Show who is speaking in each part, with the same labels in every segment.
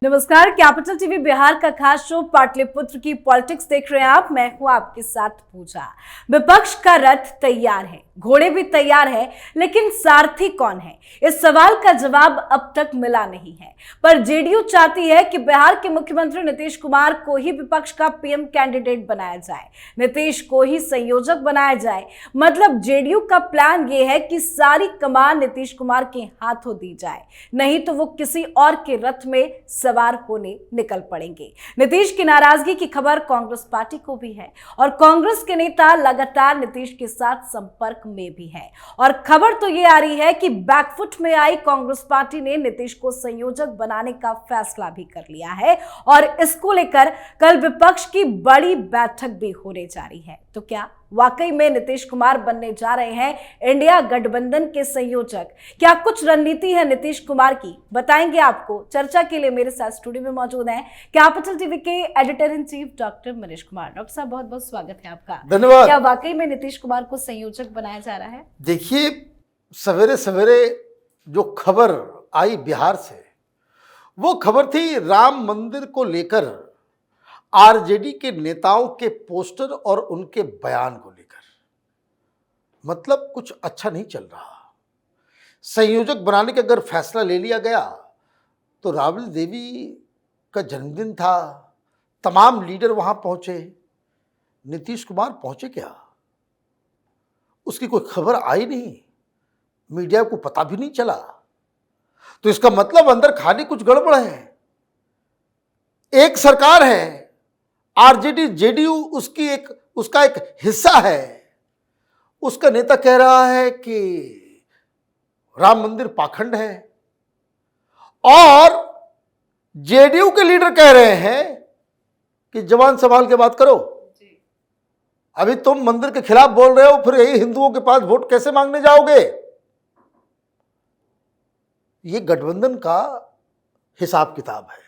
Speaker 1: नमस्कार, capital TV Bihar का खास शो पाटलिपुत्र की पॉलिटिक्स देख रहे हैं आप। मैं हूं आपके साथ पूजा। विपक्ष का रथ तैयार है, घोड़े भी तैयार है, लेकिन सारथी कौन है, इस सवाल का जवाब अब तक मिला नहीं है। पर जेडीयू चाहती है कि बिहार के मुख्यमंत्री नीतीश कुमार को ही विपक्ष का पीएम कैंडिडेट बनाया जाए, नीतीश को ही संयोजक बनाया जाए। मतलब जेडीयू का प्लान यह है कि सारी कमान नीतीश कुमार के हाथों दी जाए, नहीं तो वो किसी और के रथ में सवार होने निकल पड़ेंगे। नीतीश की नाराजगी की खबर कांग्रेस पार्टी को भी है और कांग्रेस के नेता लगातार नीतीश के साथ संपर्क में भी है। और खबर तो ये आ रही है कि बैकफुट में आई कांग्रेस पार्टी ने नीतीश को संयोजक बनाने का फैसला भी कर लिया है और इसको लेकर कल विपक्ष की बड़ी बैठक भी होने जा रही है। तो क्या वाकई में नीतीश कुमार बनने जा रहे हैं इंडिया गठबंधन के संयोजक? क्या कुछ रणनीति है नीतीश कुमार की? बताएंगे आपको। चर्चा के लिए मेरे साथ स्टूडियो में मौजूद हैं कैपिटल टीवी के editor in chief doctor Manish Kumar. Doctor साहब, बहुत बहुत स्वागत है आपका।
Speaker 2: धन्यवाद।
Speaker 1: क्या वाकई में नीतीश कुमार को संयोजक बनाया जा रहा है?
Speaker 2: देखिए, सवेरे सवेरे जो खबर आई बिहार से, वो खबर थी राम मंदिर को लेकर आरजेडी के नेताओं के पोस्टर और उनके बयान को लेकर। मतलब कुछ अच्छा नहीं चल रहा। संयोजक बनाने का अगर फैसला ले लिया गया तो राबड़ी देवी का जन्मदिन था, तमाम लीडर वहां पहुंचे, नीतीश कुमार पहुंचे क्या? उसकी कोई खबर आई नहीं, मीडिया को पता भी नहीं चला। तो इसका मतलब अंदर खाने कुछ गड़बड़ है। एक सरकार है, आरजेडी जेडीयू उसका एक हिस्सा है। उसका नेता कह रहा है कि राम मंदिर पाखंड है और जेडीयू के लीडर कह रहे हैं कि जवान संभाल के बात करो। अभी तुम मंदिर के खिलाफ बोल रहे हो, फिर यही हिंदुओं के पास वोट कैसे मांगने जाओगे? ये गठबंधन का हिसाब किताब है।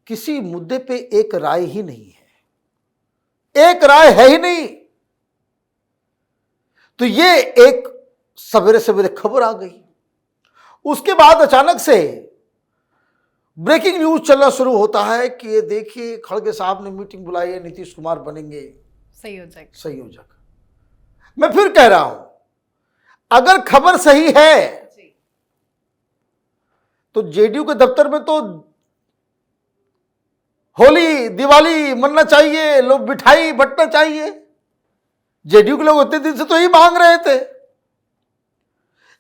Speaker 2: किसी मुद्दे पे एक राय ही नहीं है, एक राय है ही नहीं। तो ये एक सवेरे सवेरे खबर आ गई। उसके बाद अचानक से ब्रेकिंग न्यूज चलना शुरू होता है कि ये देखिए, खड़गे साहब ने मीटिंग बुलाई है, नीतीश कुमार बनेंगे संयोजक। मैं फिर कह रहा हूं, अगर खबर सही है तो जेडीयू के दफ्तर में तो होली दिवाली मनना चाहिए, लोग मिठाई बंटना चाहिए। जेडीयू के लोग उतने दिन से तो यही मांग रहे थे,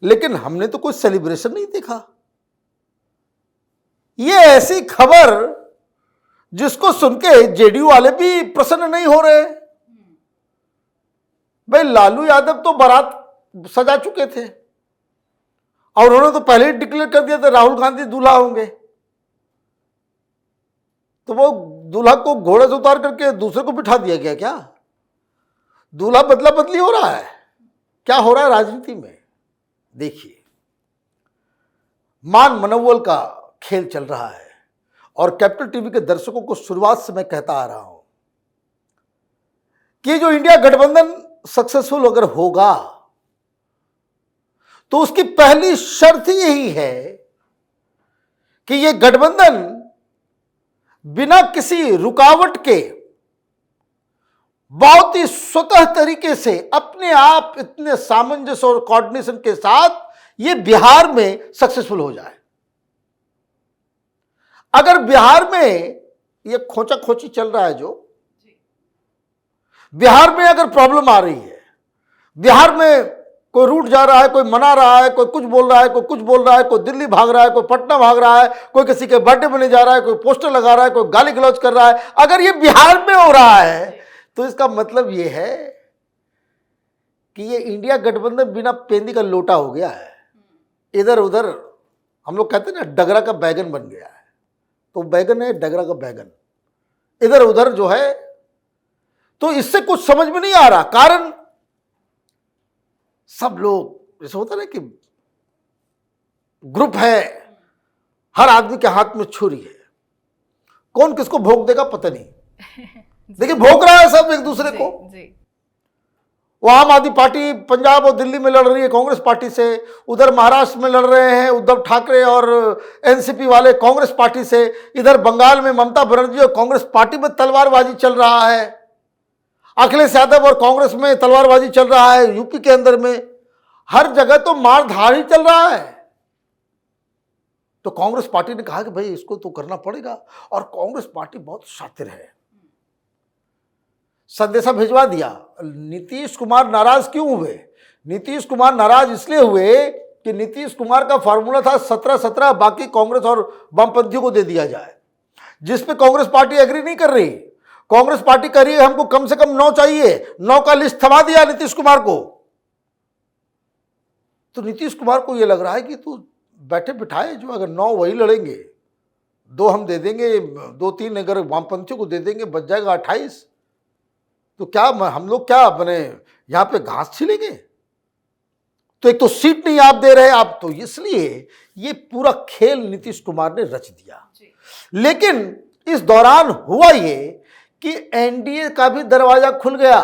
Speaker 2: लेकिन हमने तो कोई सेलिब्रेशन नहीं देखा। ये ऐसी खबर जिसको सुन के जेडीयू वाले भी प्रसन्न नहीं हो रहे। भाई, लालू यादव तो बारात सजा चुके थे और उन्होंने तो पहले ही डिक्लेयर कर दिया था राहुल गांधी दूल्हा होंगे। तो वो दूल्हा को घोड़े से उतार करके दूसरे को बिठा दिया गया क्या? दूल्हा बदला बदली हो रहा है। क्या हो रहा है राजनीति में? देखिए, मान मनोबल का खेल चल रहा है और कैपिटल टीवी के दर्शकों को शुरुआत से मैं कहता आ रहा हूं कि जो इंडिया गठबंधन सक्सेसफुल अगर होगा तो उसकी पहली शर्त यही है कि यह गठबंधन बिना किसी रुकावट के बहुत ही स्वतः तरीके से अपने आप इतने सामंजस्य और कोऑर्डिनेशन के साथ ये बिहार में सक्सेसफुल हो जाए। अगर बिहार में ये खोचा खोची चल रहा है, जो बिहार में अगर प्रॉब्लम आ रही है, बिहार में कोई रूट जा रहा है, कोई मना रहा है, कोई कुछ बोल रहा है, कोई कुछ बोल रहा है, कोई दिल्ली भाग रहा है, कोई पटना भाग रहा है, कोई किसी के बर्थडे में जा रहा है, कोई पोस्टर लगा रहा है, कोई गाली गलौज कर रहा है, अगर ये बिहार में हो रहा है तो इसका मतलब ये है कि ये इंडिया गठबंधन बिना पेंदी का लोटा हो गया है। इधर उधर हम लोग कहते हैं ना, डगरा का बैगन बन गया है। तो बैगन है डगरा का बैगन, इधर उधर जो है। तो इससे कुछ समझ में नहीं आ रहा। कारण सब लोग, जैसे होता ना कि ग्रुप है, हर आदमी के हाथ में छुरी है, कौन किसको भोंक देगा पता नहीं। देखिए, भोंक रहा है सब एक दूसरे को। वो आम आदमी पार्टी पंजाब और दिल्ली में लड़ रही है कांग्रेस पार्टी से, उधर महाराष्ट्र में लड़ रहे हैं उद्धव ठाकरे और एनसीपी वाले कांग्रेस पार्टी से, इधर बंगाल में ममता बनर्जी और कांग्रेस पार्टी में तलवारबाजी चल रहा है, अखिलेश यादव और कांग्रेस में तलवारबाजी चल रहा है, यूपी के अंदर में हर जगह तो मारधाड़ ही चल रहा है। तो कांग्रेस पार्टी ने कहा कि भाई इसको तो करना पड़ेगा, और कांग्रेस पार्टी बहुत शातिर है, संदेशा भिजवा दिया। नीतीश कुमार नाराज क्यों हुए? नीतीश कुमार नाराज इसलिए हुए कि नीतीश कुमार का फॉर्मूला था 17-17 बाकी कांग्रेस और वामपंथियों को दे दिया जाए, जिस पे कांग्रेस पार्टी एग्री नहीं कर रही। कांग्रेस पार्टी कह रही है हमको कम से कम 9 चाहिए, 9 का लिस्ट थमा दिया नीतीश कुमार को। तो नीतीश कुमार को यह लग रहा है कि तू बैठे बिठाए जो अगर 9 वही लड़ेंगे, 2 हम दे देंगे, 2-3 अगर वामपंथियों को दे देंगे, बच जाएगा 28। तो क्या हम लोग क्या बने यहां पे घास छिलेंगे? तो एक तो सीट नहीं आप दे रहे आप, तो इसलिए ये पूरा खेल नीतीश कुमार ने रच दिया। लेकिन इस दौरान हुआ ये कि एनडीए का भी दरवाजा खुल गया।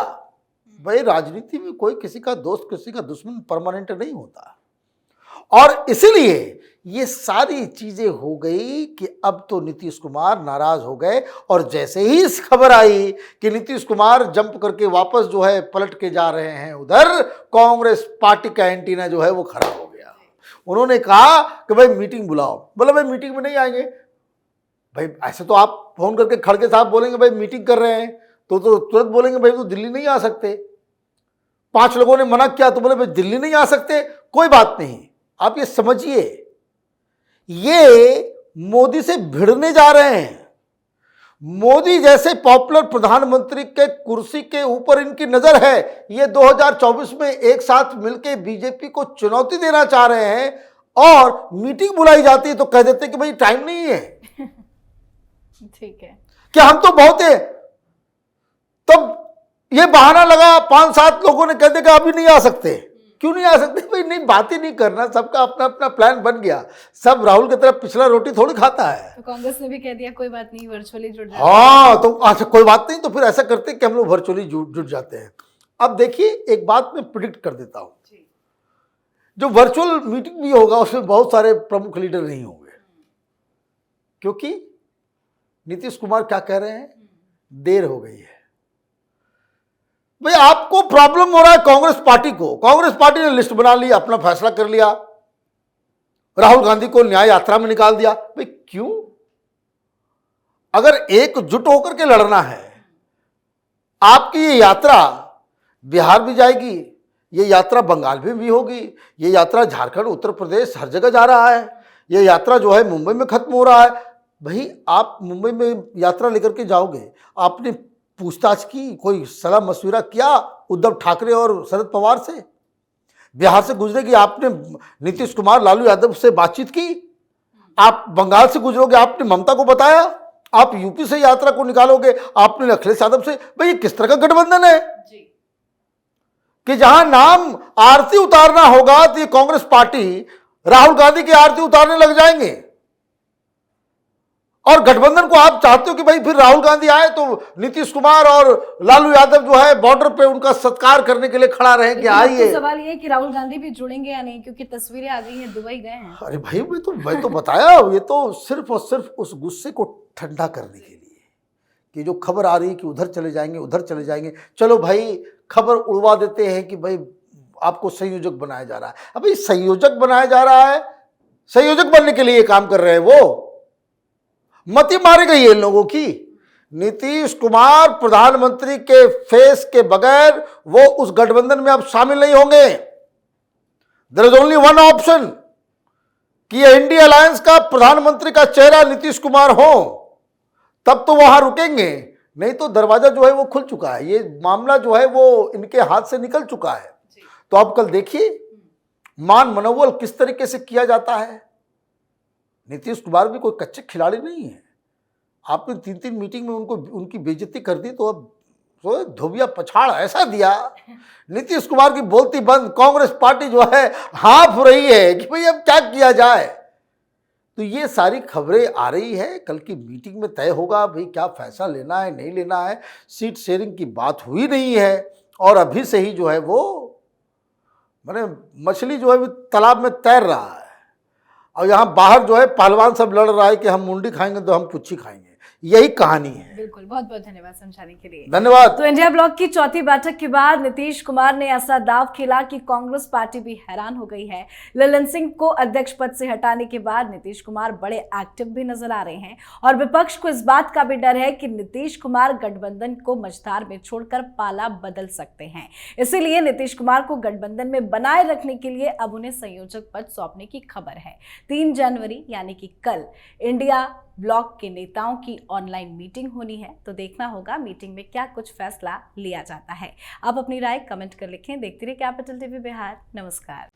Speaker 2: भाई राजनीति में कोई किसी का दोस्त किसी का दुश्मन परमानेंट नहीं होता, और इसीलिए ये सारी चीजें हो गई कि अब तो नीतीश कुमार नाराज हो गए। और जैसे ही इस खबर आई कि नीतीश कुमार जंप करके वापस जो है पलट के जा रहे हैं उधर, कांग्रेस पार्टी का एंटीना जो है वो खराब हो गया। उन्होंने कहा कि भाई मीटिंग बुलाओ। बोला भाई मीटिंग में नहीं आएंगे। भाई ऐसे तो आप फोन करके खड़गे साहब बोलेंगे भाई मीटिंग कर रहे हैं तो तुरंत बोलेंगे भाई तो दिल्ली नहीं आ सकते। 5 लोगों ने मना किया तो बोले भाई दिल्ली नहीं आ सकते। कोई बात नहीं, आप ये समझिए ये मोदी से भिड़ने जा रहे हैं। मोदी जैसे पॉपुलर प्रधानमंत्री के कुर्सी के ऊपर इनकी नजर है। ये 2024 में एक साथ मिलकर बीजेपी को चुनौती देना चाह रहे हैं, और मीटिंग बुलाई जाती है तो कह देते हैं कि भाई टाइम नहीं है।
Speaker 1: ठीक है
Speaker 2: कि हम तो बहुत है, तब ये बहाना लगा 5-7 लोगों ने कह दिया कि अभी नहीं आ सकते। क्यों नहीं आ सकते? भाई नहीं, बात ही नहीं करना, सबका अपना अपना प्लान बन गया। सब राहुल की तरफ पिछला रोटी थोड़ी खाता है।
Speaker 1: तो कांग्रेस ने भी कह दिया कोई बात नहीं, वर्चुअली जुड़ जाते।
Speaker 2: हाँ तो अच्छा कोई बात नहीं, तो फिर ऐसा करते हैं कि हम लोग वर्चुअली जुट जाते हैं। अब देखिए एक बात मैं प्रिडिक्ट कर देता हूं, जो वर्चुअल मीटिंग भी होगा उसमें बहुत सारे प्रमुख लीडर नहीं होंगे, क्योंकि नीतीश कुमार क्या कह रहे हैं, देर हो गई है। भाई आपको प्रॉब्लम हो रहा है कांग्रेस पार्टी को, कांग्रेस पार्टी ने लिस्ट बना ली, अपना फैसला कर लिया, राहुल गांधी को न्याय यात्रा में निकाल दिया। भाई क्यों? अगर एकजुट होकर के लड़ना है, आपकी ये यात्रा बिहार भी जाएगी, ये यात्रा बंगाल में भी होगी, ये यात्रा झारखंड उत्तर प्रदेश हर जगह जा रहा है, ये यात्रा जो है मुंबई में खत्म हो रहा है। भाई आप मुंबई में यात्रा लेकर के जाओगे, आपने पूछताछ की, कोई सलाह मशविरा किया उद्धव ठाकरे और शरद पवार से? बिहार से गुजरेगी, आपने नीतीश कुमार लालू यादव से बातचीत की? आप बंगाल से गुजरोगे, आपने ममता को बताया? आप यूपी से यात्रा को निकालोगे, आपने अखिलेश यादव से? भाई ये किस तरह का गठबंधन है कि जहां नाम आरती उतारना होगा तो ये कांग्रेस पार्टी राहुल गांधी की आरती उतारने लग जाएंगे। और गठबंधन को आप चाहते हो कि भाई फिर राहुल गांधी आए तो नीतीश कुमार और लालू यादव जो है बॉर्डर पे उनका सत्कार करने के लिए खड़ा रहे कि आइए।
Speaker 1: सवाल ये है कि राहुल गांधी भी जुड़ेंगे या नहीं, क्योंकि तस्वीरें आ गई हैं, दुबई गए हैं।
Speaker 2: अरे भाई मैं तो बताया, ये तो सिर्फ और सिर्फ उस गुस्से को ठंडा करने के लिए कि जो खबर आ रही है कि उधर चले जाएंगे उधर चले जाएंगे, चलो भाई खबर उड़वा देते हैं कि भाई आपको संयोजक बनाया जा रहा है। अभी संयोजक बनाया जा रहा है, संयोजक बनने के लिए काम कर रहे हैं, वो मती मारी गई है इन लोगों की। नीतीश कुमार प्रधानमंत्री के फेस के बगैर वो उस गठबंधन में अब शामिल नहीं होंगे। There is only one option कि ये इंडिया अलायंस का प्रधानमंत्री का चेहरा नीतीश कुमार हो, तब तो वहां रुकेंगे, नहीं तो दरवाजा जो है वो खुल चुका है, ये मामला जो है वो इनके हाथ से निकल चुका है। तो आप कल देखिए मान मनोबल किस तरीके से किया जाता है। नीतीश कुमार भी कोई कच्चे खिलाड़ी नहीं है। आपने 3-3 मीटिंग में उनकी बेइज्जती कर दी, तो अब तो धोबिया पछाड़ ऐसा दिया, नीतीश कुमार की बोलती बंद। कांग्रेस पार्टी जो है हाँफ रही है कि भाई अब क्या किया जाए। तो ये सारी खबरें आ रही है, कल की मीटिंग में तय होगा भाई क्या फैसला लेना है नहीं लेना है। सीट शेयरिंग की बात हुई नहीं है, और अभी से ही जो है वो माने मछली जो है वो तालाब में तैर रहा है, और यहाँ बाहर जो है पहलवान सब लड़ रहा है कि हम मुंडी खाएंगे तो हम पुच्छी खाएंगे। यही कहानी है।
Speaker 1: बिल्कुल, बहुत बहुत धन्यवाद समझाने के लिए।
Speaker 2: धन्यवाद।
Speaker 1: तो इंडिया ब्लॉक की चौथी बैठक के बाद नीतीश कुमार ने ऐसा दाव खेला कि कांग्रेस पार्टी भी हैरान हो गई है। ललन सिंह को अध्यक्ष पद से हटाने के बाद नीतीश कुमार बड़े एक्टिव भी नजर आ रहे हैं और विपक्ष को इस बात का भी डर है कि नीतीश कुमार गठबंधन को मझधार में छोड़कर पाला बदल सकते हैं। इसीलिए नीतीश कुमार को गठबंधन में बनाए रखने के लिए अब उन्हें संयोजक पद सौंपने की खबर है। 3 जनवरी यानी कि कल इंडिया ब्लॉक के नेताओं की ऑनलाइन मीटिंग होनी है, तो देखना होगा मीटिंग में क्या कुछ फैसला लिया जाता है। आप अपनी राय कमेंट कर लिखें। देखते रहिए कैपिटल टीवी बिहार। नमस्कार।